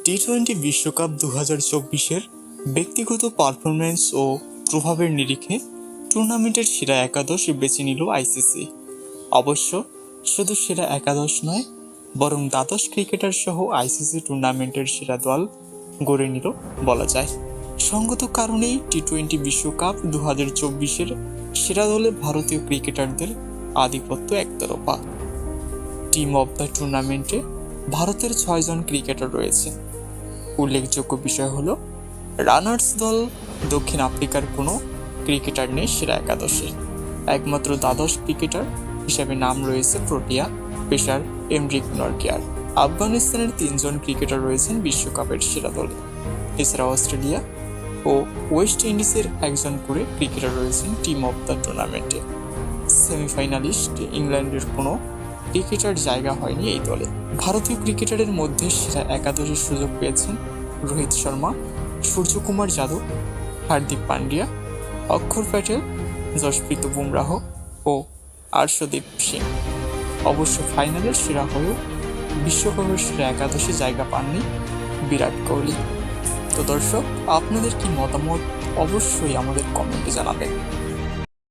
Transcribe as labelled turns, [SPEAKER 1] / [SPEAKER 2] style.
[SPEAKER 1] টি-20 বিশ্বকাপ 2024-এর ব্যক্তিগত পারফরম্যান্স ও প্রভাবের নিরিখে টুর্নামেন্টের সেরা একাদশ বেছে নিল আইসিসি। অবশ্য শুধু সেরা একাদশ নয়, বরং দ্বাদশ ক্রিকেটার সহ আইসিসি টুর্নামেন্টের সেরা দল গড়ে নিল বলা যায়। সঙ্গত কারণেই টি-20 বিশ্বকাপ 2024-এর সেরা দলে ভারতীয় ক্রিকেটারদের আধিপত্য একতরফা। টিম অব দ্য টুর্নামেন্টে ভারতের 6 জন ক্রিকেটার রয়েছে। উল্লেখযোগ্য বিষয় হলো, রানার্স দল দক্ষিণ আফ্রিকার কোনো ক্রিকেটার নেই সেরা একাদশে। একমাত্র দ্বাদশ ক্রিকেটার হিসেবে নাম রয়েছে প্রোটিয়া পেসার এমরিক নরকিয়ার। আফগানিস্তানের 3 জন ক্রিকেটার রয়েছেন বিশ্বকাপের সেরা দলে। এছাড়া অস্ট্রেলিয়া ও ওয়েস্ট ইন্ডিজের একজন করে ক্রিকেটার রয়েছেন টিম অব দ্য টুর্নামেন্টে। সেমিফাইনালিস্ট ইংল্যান্ডের কোনো ক্রিকেটার জায়গা হয়নি এই দলে। ভারতীয় ক্রিকেটারের মধ্যে সেরা একাদশের সুযোগ পেয়েছেন রোহিত শর্মা, সূর্যকুমার যাদব, হার্দিক পান্ডিয়া, অক্ষর প্যাটেল, যশপ্রীত বুমরাহ ও আর্শদীপ সিং। অবশ্য ফাইনালের সেরা হয়েও বিশ্বকাপের সেরা একাদশে জায়গা পাননি বিরাট কোহলি। তো দর্শক, আপনাদের কি মতামত অবশ্যই আমাদের কমেন্টে জানাবেন।